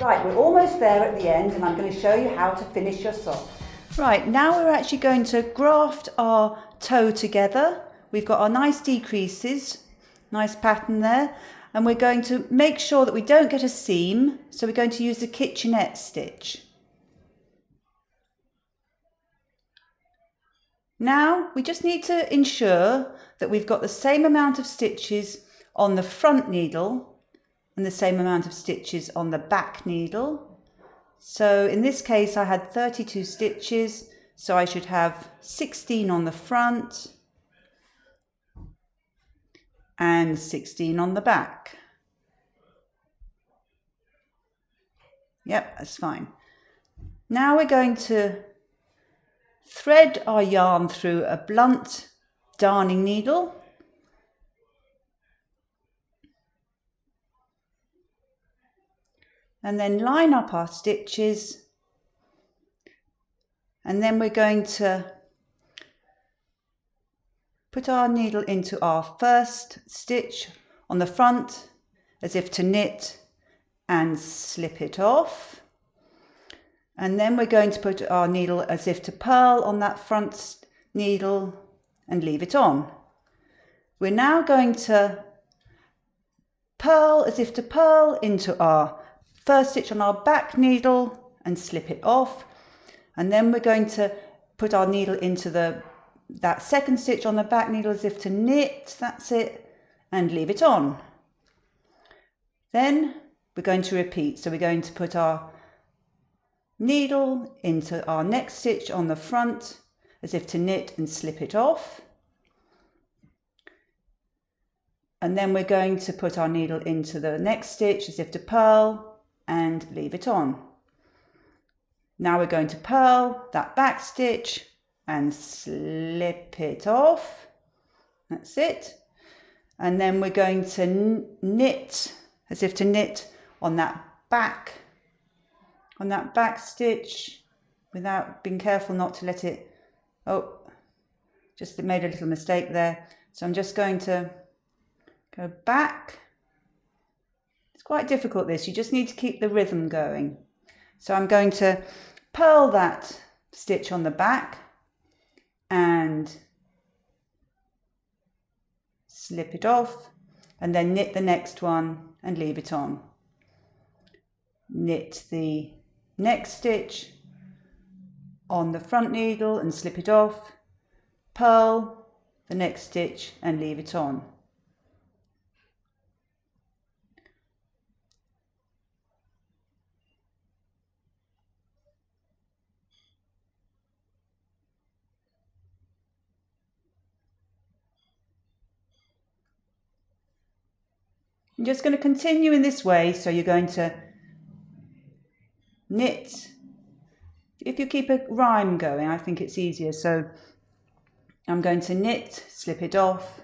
Right, we're almost there at the end and I'm going to show you how to finish your sock. Right, now we're actually going to graft our toe together. We've got our nice decreases, nice pattern there, and we're going to make sure that we don't get a seam, so we're going to use the kitchenette stitch. Now we just need to ensure that we've got the same amount of stitches on the front needle and the same amount of stitches on the back needle. So in this case I had 32 stitches, so I should have 16 on the front and 16 on the back. Yep, that's fine. Now we're going to thread our yarn through a blunt darning needle. And then line up our stitches. And then we're going to put our needle into our first stitch on the front as if to knit and slip it off. And then we're going to put our needle as if to purl on that front needle and leave it on. We're now going to purl as if to purl into our first stitch on our back needle and slip it off. And then we're going to put our needle into that second stitch on the back needle as if to knit, that's it, and leave it on. Then we're going to repeat. So we're going to put our needle into our next stitch on the front as if to knit and slip it off. And then we're going to put our needle into the next stitch as if to purl and leave it on. Now we're going to purl that back stitch and slip it off. That's it. And then we're going to knit as if to knit on that back stitch without being careful not to let it, just made a little mistake there. So I'm just going to go back. It's quite difficult this, you just need to keep the rhythm going. So I'm going to purl that stitch on the back and slip it off and then knit the next one and leave it on. Knit the next stitch on the front needle and slip it off, purl the next stitch and leave it on. I'm just going to continue in this way, so you're going to knit. If you keep a rhyme going, I think it's easier. So I'm going to knit, slip it off,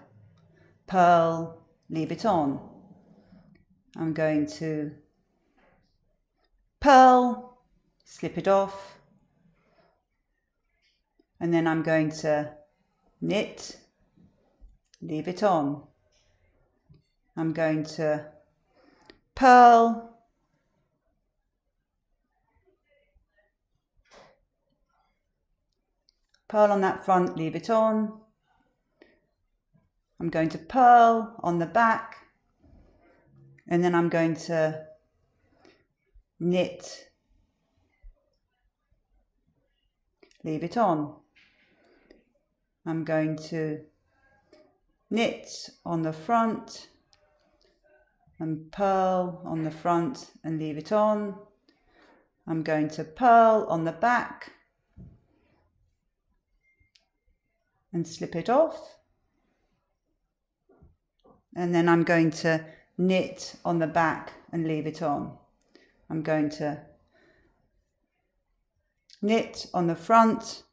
purl, leave it on. I'm going to purl, slip it off, and then I'm going to knit, leave it on. I'm going to purl, purl on that front, leave it on. I'm going to purl on the back, and then I'm going to knit, leave it on. I'm going to knit on the front and purl on the front and leave it on. I'm going to purl on the back and slip it off. And then I'm going to knit on the back and leave it on. I'm going to knit on the front,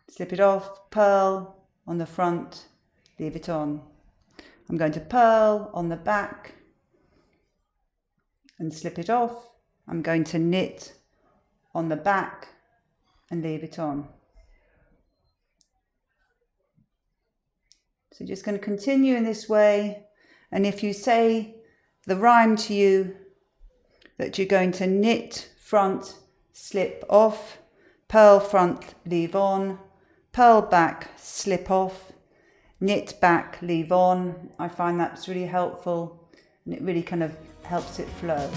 slip it off, purl on the front, leave it on. I'm going to purl on the back and slip it off. I'm going to knit on the back and leave it on. So just going to continue in this way, and if you say the rhyme to you, that you're going to knit front, slip off, purl front, leave on, purl back, slip off, knit back, leave on. I find that's really helpful and it really kind of helps it flow.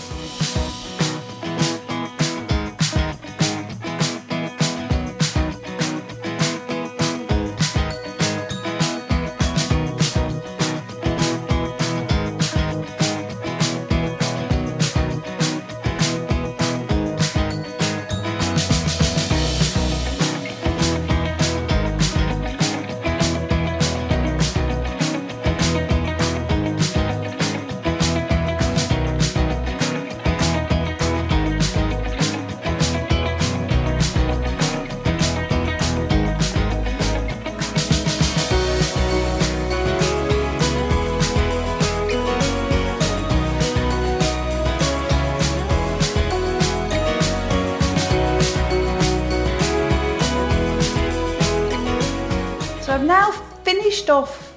So I've now finished off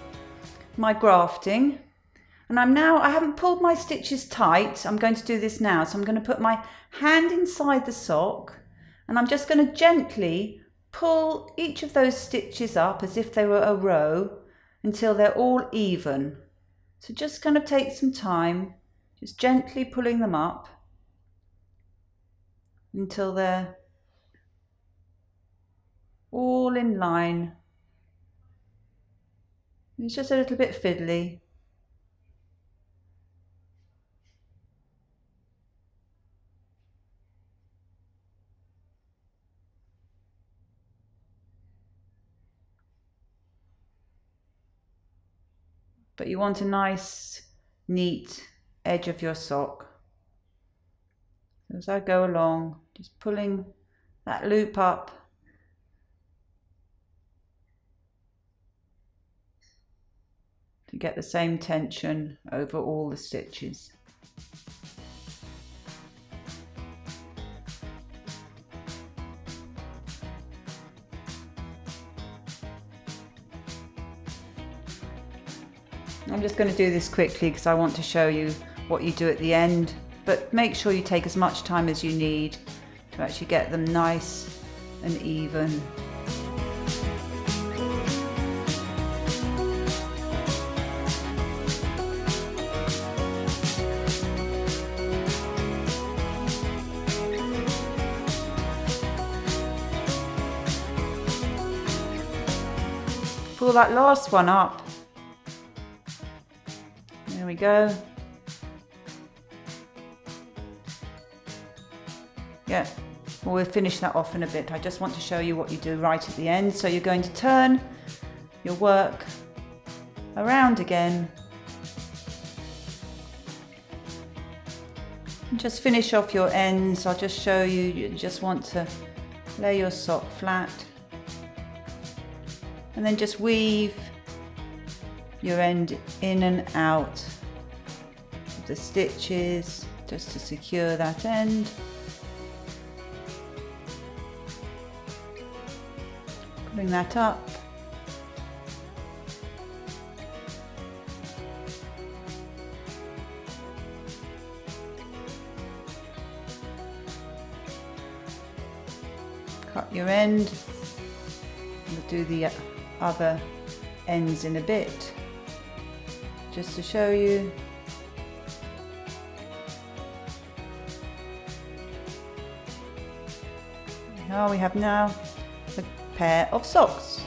my grafting and I haven't pulled my stitches tight. I'm going to do this now. So I'm going to put my hand inside the sock and I'm just going to gently pull each of those stitches up as if they were a row until they're all even. So just kind of take some time, just gently pulling them up until they're all in line. It's just a little bit fiddly. But you want a nice, neat edge of your sock. So as I go along, just pulling that loop up. To get the same tension over all the stitches. I'm just going to do this quickly because I want to show you what you do at the end, but make sure you take as much time as you need to actually get them nice and even. Pull that last one up. There we go. Yeah, well, we'll finish that off in a bit. I just want to show you what you do right at the end. So you're going to turn your work around again. And just finish off your ends. I'll just show you, you just want to lay your sock flat. And then just weave your end in and out of the stitches just to secure that end. Pulling that up. Cut your end. We'll do the other ends in a bit, just to show you. Now we have a pair of socks.